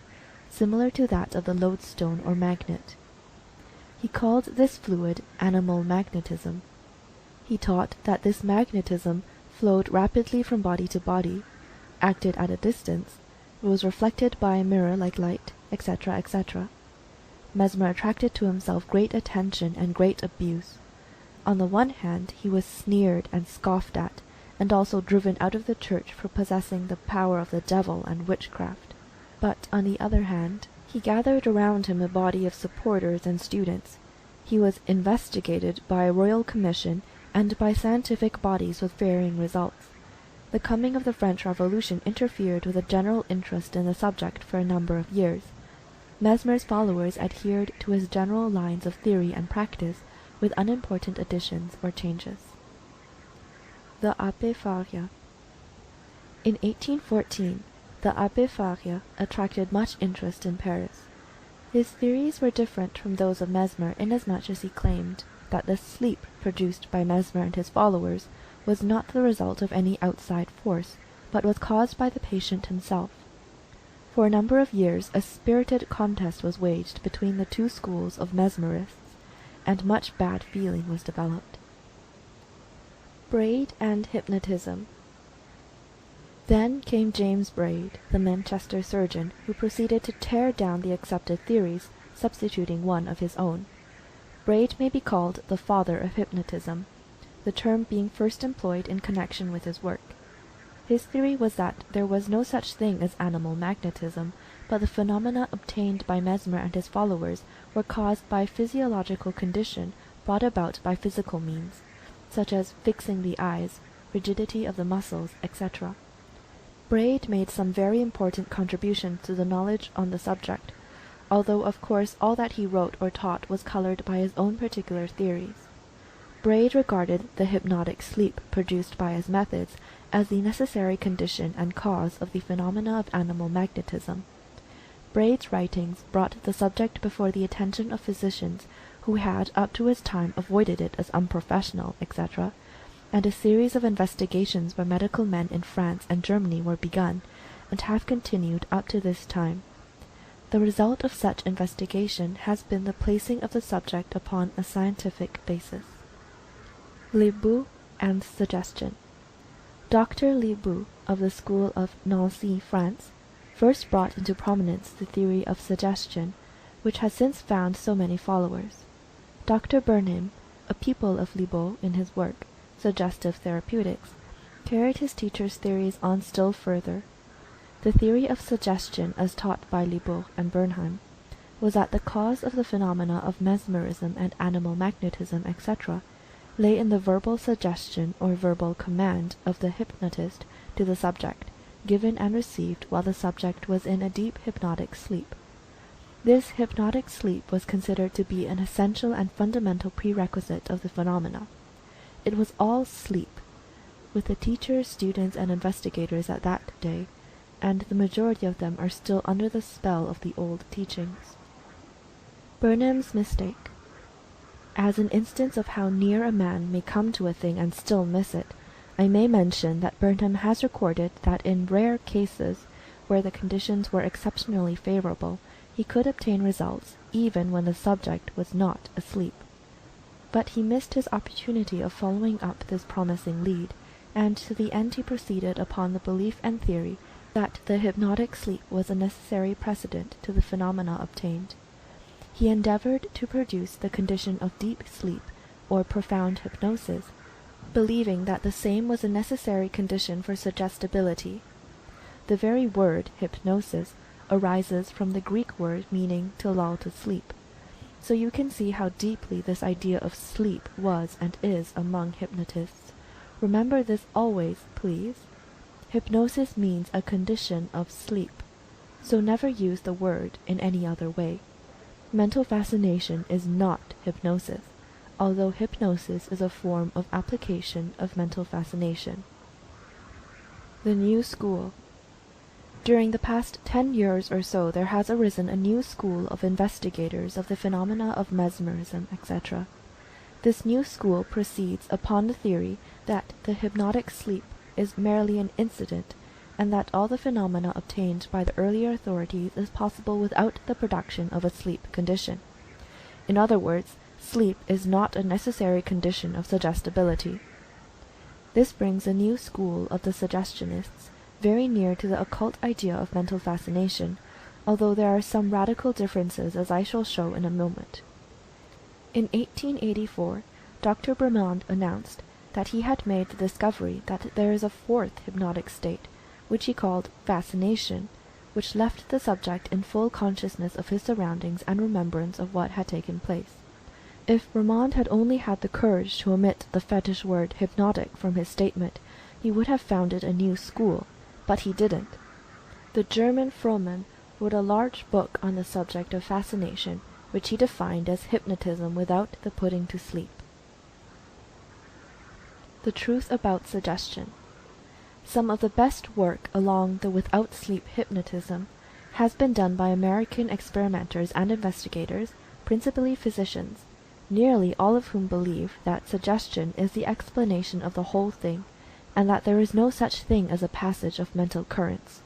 similar to that of the lodestone or magnet. He called this fluid animal magnetism. He taught that this magnetism flowed rapidly from body to body, acted at a distance, was reflected by a mirror like light, etc., etc. Mesmer attracted to himself great attention and great abuse. On the one hand, he was sneered and scoffed at, and also driven out of the church for possessing the power of the devil and witchcraft. But, on the other hand, he gathered around him a body of supporters and students. He was investigated by a royal commission and by scientific bodies with varying results. The coming of the French Revolution interfered with a general interest in the subject for a number of years. Mesmer's followers adhered to his general lines of theory and practice, with unimportant additions or changes. The Abbé Faria. In 1814, the Abbé Faria attracted much interest in Paris. His theories were different from those of Mesmer inasmuch as he claimed that the sleep produced by Mesmer and his followers was not the result of any outside force, but was caused by the patient himself. For a number of years a spirited contest was waged between the two schools of mesmerists, and much bad feeling was developed. Braid and hypnotism. Then came James Braid, the Manchester surgeon, who proceeded to tear down the accepted theories, substituting one of his own. Braid may be called the father of hypnotism, the term being first employed in connection with his work. His theory was that there was no such thing as animal magnetism, but the phenomena obtained by Mesmer and his followers were caused by a physiological condition brought about by physical means, such as fixing the eyes, rigidity of the muscles, etc. Braid made some very important contributions to the knowledge on the subject, although of course all that he wrote or taught was colored by his own particular theories. Braid regarded the hypnotic sleep produced by his methods as the necessary condition and cause of the phenomena of animal magnetism. Braid's writings brought the subject before the attention of physicians who had up to his time avoided it as unprofessional, etc., and a series of investigations by medical men in France and Germany were begun, and have continued up to this time. The result of such investigation has been the placing of the subject upon a scientific basis. Lebu and suggestion. Dr. Lebu, of the school of Nancy, France, first brought into prominence the theory of suggestion, which has since found so many followers. Dr. Burnham, a pupil of Lebu in his work, Suggestive Therapeutics, carried his teacher's theories on still further. The theory of suggestion, as taught by Lebu and Burnham, was that the cause of the phenomena of mesmerism and animal magnetism, etc., lay in the verbal suggestion or verbal command of the hypnotist to the subject, given and received while the subject was in a deep hypnotic sleep. This hypnotic sleep was considered to be an essential and fundamental prerequisite of the phenomena. It was all sleep, with the teachers, students, and investigators at that day, and the majority of them are still under the spell of the old teachings. Burnham's mistake. As an instance of how near a man may come to a thing and still miss it, I may mention that Burnham has recorded that in rare cases, where the conditions were exceptionally favorable, he could obtain results even when the subject was not asleep. But he missed his opportunity of following up this promising lead, and to the end he proceeded upon the belief and theory that the hypnotic sleep was a necessary precedent to the phenomena obtained. He endeavored to produce the condition of deep sleep, or profound hypnosis, believing that the same was a necessary condition for suggestibility. The very word hypnosis arises from the Greek word meaning to lull to sleep. So you can see how deeply this idea of sleep was and is among hypnotists. Remember this always, please. Hypnosis means a condition of sleep, so never use the word in any other way. Mental fascination is not hypnosis, although hypnosis is a form of application of mental fascination. The New School. During the past 10 years or so there has arisen a new school of investigators of the phenomena of mesmerism, etc. This new school proceeds upon the theory that the hypnotic sleep is merely an incident, and that all the phenomena obtained by the earlier authorities is possible without the production of a sleep condition. In other words, sleep is not a necessary condition of suggestibility. This brings a new school of the suggestionists very near to the occult idea of mental fascination, although there are some radical differences, as I shall show in a moment. In 1884, Dr. Bremond announced that he had made the discovery that there is a fourth hypnotic state, which he called fascination, which left the subject in full consciousness of his surroundings and remembrance of what had taken place. If Bremond had only had the courage to omit the fetish word hypnotic from his statement, he would have founded a new school, but he didn't. The German Frohman wrote a large book on the subject of fascination, which he defined as hypnotism without the putting to sleep. The truth about suggestion. Some of the best work along the without sleep hypnotism has been done by American experimenters and investigators, principally physicians, nearly all of whom believe that suggestion is the explanation of the whole thing, and that there is no such thing as a passage of mental currents.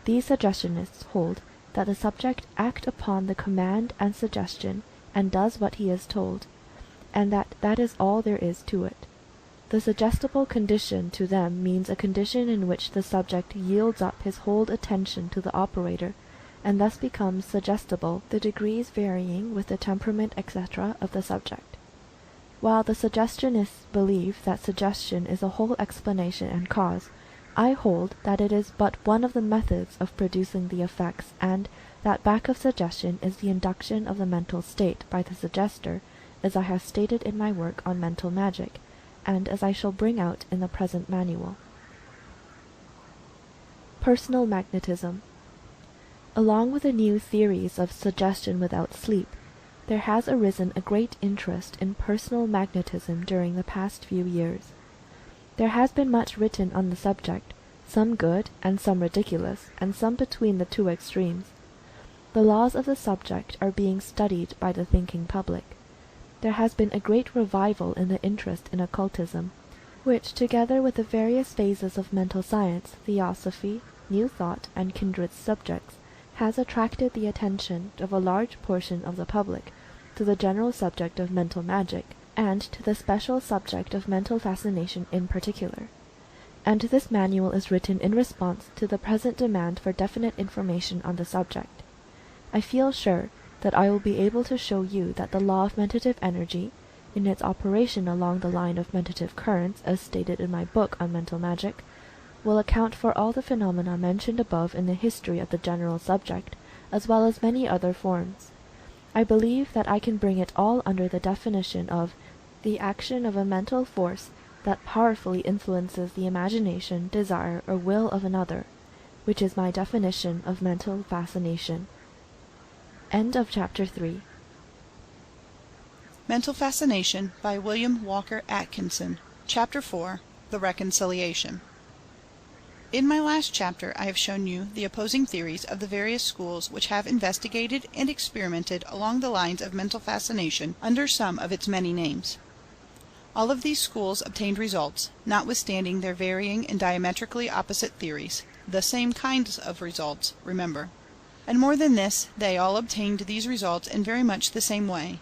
These suggestionists hold that the subject acts upon the command and suggestion and does what he is told, and that is all there is to it. The suggestible condition to them means a condition in which the subject yields up his whole attention to the operator, and thus becomes suggestible, the degrees varying with the temperament, etc., of the subject. While the suggestionists believe that suggestion is a whole explanation and cause, I hold that it is but one of the methods of producing the effects, and that back of suggestion is the induction of the mental state by the suggester, as I have stated in my work on mental magic, and as I shall bring out in the present manual. Personal magnetism. Along with the new theories of suggestion without sleep, there has arisen a great interest in personal magnetism during the past few years. There has been much written on the subject, some good and some ridiculous, and some between the two extremes. The laws of the subject are being studied by the thinking public. There has been a great revival in the interest in occultism, which, together with the various phases of mental science, theosophy, new thought, and kindred subjects, has attracted the attention of a large portion of the public to the general subject of mental magic, and to the special subject of mental fascination in particular. And this manual is written in response to the present demand for definite information on the subject. I feel sure that I will be able to show you that the law of mentative energy, in its operation along the line of mentative currents as stated in my book on mental magic, will account for all the phenomena mentioned above in the history of the general subject, as well as many other forms. I believe that I can bring it all under the definition of the action of a mental force that powerfully influences the imagination, desire, or will of another, which is my definition of mental fascination. End of Chapter 3. Mental Fascination by William Walker Atkinson. Chapter 4. The Reconciliation. In my last chapter I have shown you the opposing theories of the various schools which have investigated and experimented along the lines of mental fascination under some of its many names. All of these schools obtained results, notwithstanding their varying and diametrically opposite theories, the same kinds of results, remember. And more than this, they all obtained these results in very much the same way,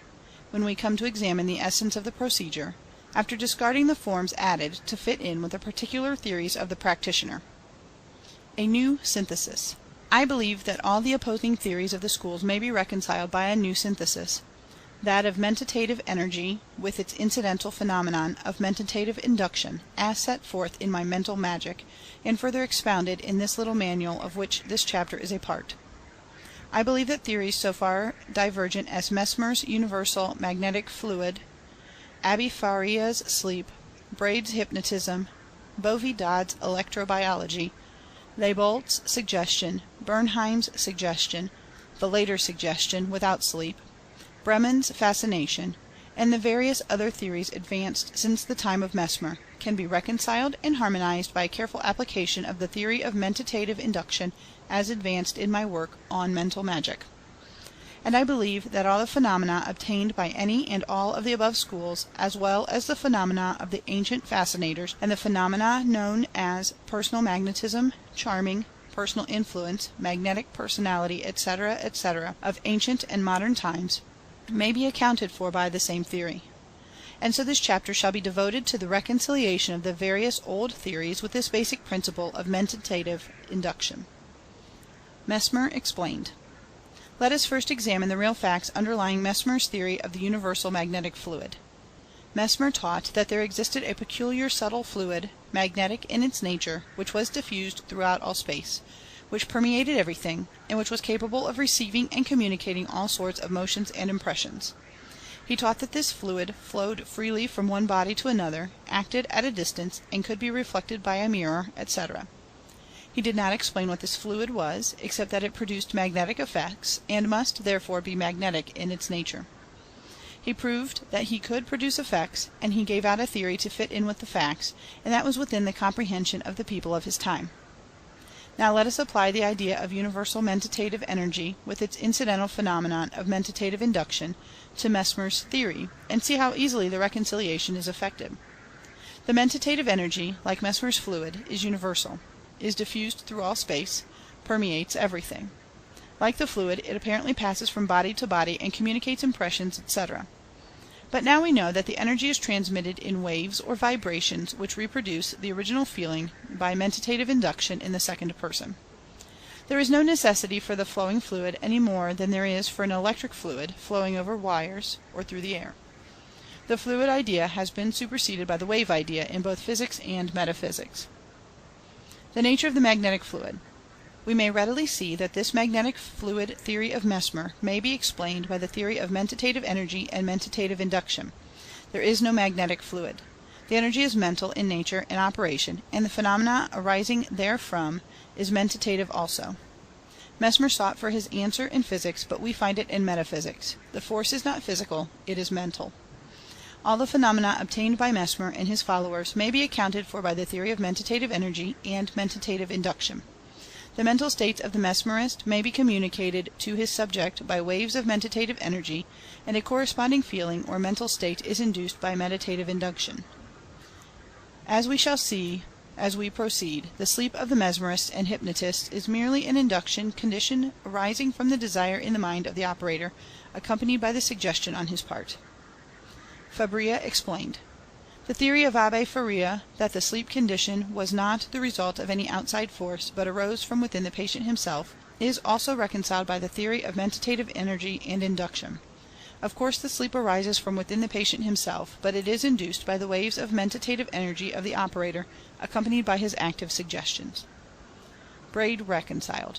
when we come to examine the essence of the procedure, after discarding the forms added to fit in with the particular theories of the practitioner. A new synthesis. I believe that all the opposing theories of the schools may be reconciled by a new synthesis, that of mentative energy with its incidental phenomenon of mentative induction, as set forth in my Mental Magic, and further expounded in this little manual of which this chapter is a part. I believe that theories so far divergent as Mesmer's universal magnetic fluid, Abi Faria's sleep, Braid's hypnotism, Bovie Dodd's electrobiology, Leiboldt's suggestion, Bernheim's suggestion, the later suggestion without sleep, Brehmen's fascination, and the various other theories advanced since the time of Mesmer, can be reconciled and harmonized by a careful application of the theory of mentative induction as advanced in my work on Mental Magic. And I believe that all the phenomena obtained by any and all of the above schools, as well as the phenomena of the ancient fascinators, and the phenomena known as personal magnetism, charming, personal influence, magnetic personality, etc., etc., of ancient and modern times, may be accounted for by the same theory. And so this chapter shall be devoted to the reconciliation of the various old theories with this basic principle of mentative induction. Mesmer explained. Let us first examine the real facts underlying Mesmer's theory of the universal magnetic fluid. Mesmer taught that there existed a peculiar subtle fluid, magnetic in its nature, which was diffused throughout all space, which permeated everything, and which was capable of receiving and communicating all sorts of motions and impressions. He taught that this fluid flowed freely from one body to another, acted at a distance, and could be reflected by a mirror, etc. He did not explain what this fluid was, except that it produced magnetic effects, and must therefore be magnetic in its nature. He He proved that he could produce effects, and he gave out a theory to fit in with the facts, and that was within the comprehension of the people of his time. Now let us apply the idea of universal mentative energy, with its incidental phenomenon of mentative induction, to Mesmer's theory, and see how easily the reconciliation is effected. The mentative energy, like Mesmer's fluid, is universal, is diffused through all space, permeates everything. Like the fluid, it apparently passes from body to body and communicates impressions, etc. But now we know that the energy is transmitted in waves or vibrations which reproduce the original feeling by mentative induction in the second person. There is no necessity for the flowing fluid any more than there is for an electric fluid flowing over wires or through the air. The fluid idea has been superseded by the wave idea in both physics and metaphysics. The nature of the magnetic fluid. We may readily see that this magnetic fluid theory of Mesmer may be explained by the theory of mentative energy and mentative induction. There is no magnetic fluid. The energy is mental in nature and operation, and the phenomena arising therefrom is mentative also. Mesmer sought for his answer in physics, but we find it in metaphysics. The force is not physical, it is mental. All the phenomena obtained by Mesmer and his followers may be accounted for by the theory of mentative energy and mentative induction. The mental states of the mesmerist may be communicated to his subject by waves of mentative energy, and a corresponding feeling or mental state is induced by mentative induction. As we shall see as we proceed, the sleep of the mesmerist and hypnotist is merely an induction condition arising from the desire in the mind of the operator, accompanied by the suggestion on his part. Fabrea explained. The theory of Abbe Faria that the sleep condition was not the result of any outside force, but arose from within the patient himself, is also reconciled by the theory of mentative energy and induction. Of course the sleep arises from within the patient himself, but it is induced by the waves of mentative energy of the operator, accompanied by his active suggestions. Braid reconciled.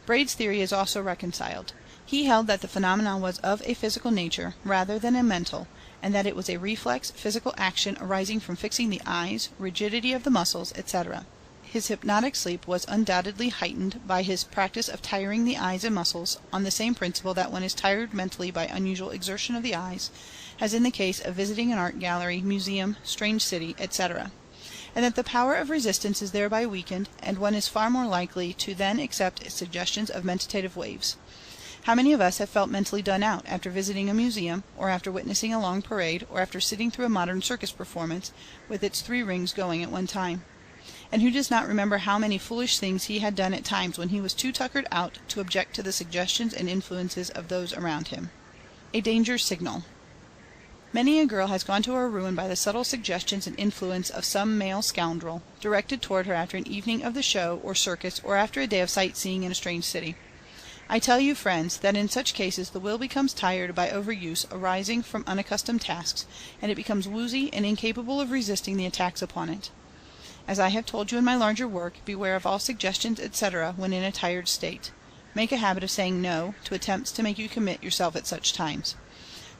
Braid's theory is also reconciled. He held that the phenomenon was of a physical nature, rather than a mental, and that it was a reflex physical action arising from fixing the eyes, rigidity of the muscles, etc. His hypnotic sleep was undoubtedly heightened by his practice of tiring the eyes and muscles, on the same principle that one is tired mentally by unusual exertion of the eyes, as in the case of visiting an art gallery, museum, strange city, etc., and that the power of resistance is thereby weakened, and one is far more likely to then accept suggestions of mentative waves. How many of us have felt mentally done out after visiting a museum, or after witnessing a long parade, or after sitting through a modern circus performance, with its 3 rings going at one time? And who does not remember how many foolish things he had done at times when he was too tuckered out to object to the suggestions and influences of those around him? A danger signal. Many a girl has gone to her ruin by the subtle suggestions and influence of some male scoundrel, directed toward her after an evening of the show or circus, or after a day of sightseeing in a strange city. I tell you, friends, that in such cases the will becomes tired by overuse arising from unaccustomed tasks, and it becomes woozy and incapable of resisting the attacks upon it. As I have told you in my larger work, beware of all suggestions, etc., when in a tired state. Make a habit of saying no to attempts to make you commit yourself at such times.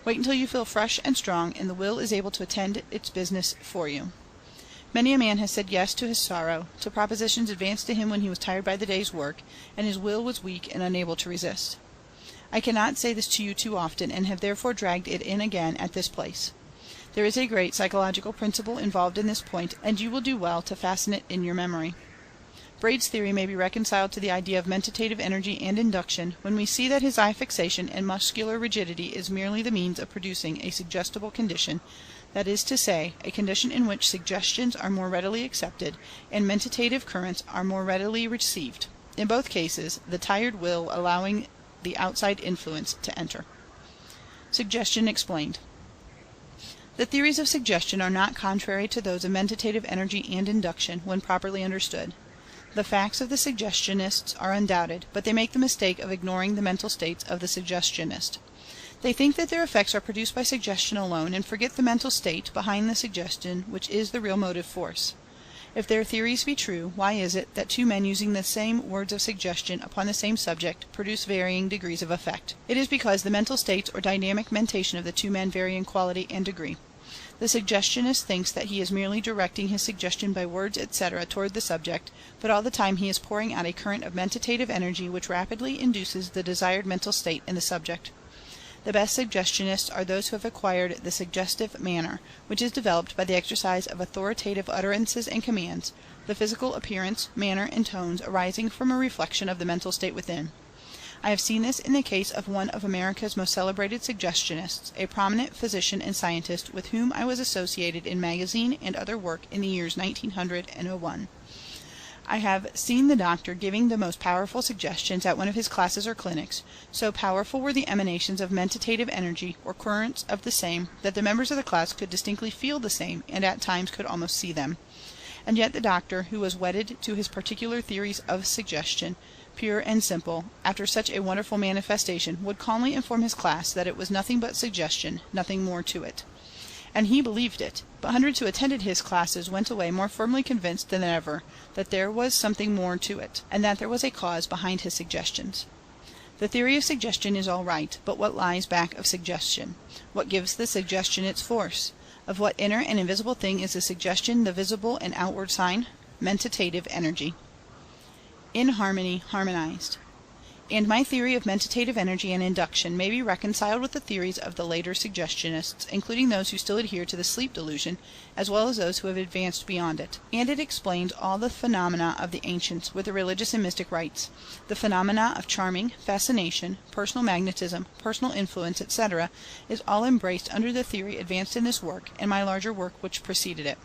Wait until you feel fresh and strong, and the will is able to attend its business for you. Many a man has said yes to his sorrow, to propositions advanced to him when he was tired by the day's work, and his will was weak and unable to resist. I cannot say this to you too often, and have therefore dragged it in again at this place. There is a great psychological principle involved in this point, and you will do well to fasten it in your memory. Braid's theory may be reconciled to the idea of mentative energy and induction, when we see that his eye fixation and muscular rigidity is merely the means of producing a suggestible condition, that is to say, a condition in which suggestions are more readily accepted, and mentative currents are more readily received, in both cases, the tired will allowing the outside influence to enter. Suggestion explained. The theories of suggestion are not contrary to those of mentative energy and induction, when properly understood. The facts of the suggestionists are undoubted, but they make the mistake of ignoring the mental states of the suggestionist. They think that their effects are produced by suggestion alone, and forget the mental state behind the suggestion, which is the real motive force. If their theories be true, why is it that 2 men using the same words of suggestion upon the same subject produce varying degrees of effect? It is because the mental states or dynamic mentation of the 2 men vary in quality and degree. The suggestionist thinks that he is merely directing his suggestion by words, etc., toward the subject, but all the time he is pouring out a current of mentative energy which rapidly induces the desired mental state in the subject. The best suggestionists are those who have acquired the suggestive manner, which is developed by the exercise of authoritative utterances and commands, the physical appearance, manner, and tones arising from a reflection of the mental state within. I have seen this in the case of one of America's most celebrated suggestionists, a prominent physician and scientist with whom I was associated in magazine and other work in the years 1900 and 01. I have seen the doctor giving the most powerful suggestions at one of his classes or clinics. So powerful were the emanations of mentative energy, or currents of the same, that the members of the class could distinctly feel the same, and at times could almost see them. And yet the doctor, who was wedded to his particular theories of suggestion, pure and simple, after such a wonderful manifestation, would calmly inform his class that it was nothing but suggestion, nothing more to it. And he believed it, but hundreds who attended his classes went away more firmly convinced than ever that there was something more to it, and that there was a cause behind his suggestions. The theory of suggestion is all right, but what lies back of suggestion? What gives the suggestion its force? Of what inner and invisible thing is the suggestion the visible and outward sign? Mentative energy. In harmony, harmonized. And my theory of mentative energy and induction may be reconciled with the theories of the later suggestionists, including those who still adhere to the sleep delusion, as well as those who have advanced beyond it. And it explains all the phenomena of the ancients, with the religious and mystic rites. The phenomena of charming, fascination, personal magnetism, personal influence, etc., is all embraced under the theory advanced in this work, and my larger work which preceded it.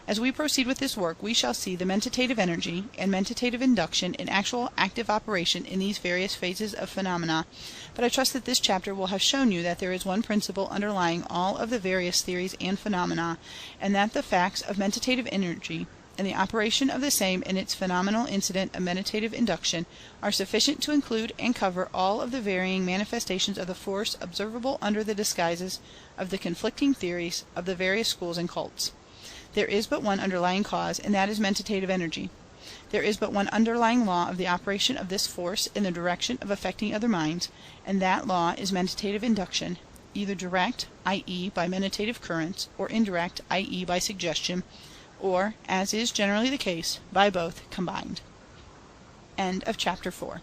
As we proceed with this work, we shall see the mentative energy and mentative induction in actual active operation in these various phases of phenomena, but I trust that this chapter will have shown you that there is one principle underlying all of the various theories and phenomena, and that the facts of mentative energy, and the operation of the same in its phenomenal incident of mentative induction, are sufficient to include and cover all of the varying manifestations of the force observable under the disguises of the conflicting theories of the various schools and cults. There is but one underlying cause, and that is mentative energy. There is but one underlying law of the operation of this force in the direction of affecting other minds, and that law is mentative induction, either direct, i.e. by mentative currents, or indirect, i.e. by suggestion, or, as is generally the case, by both combined. End of chapter 4.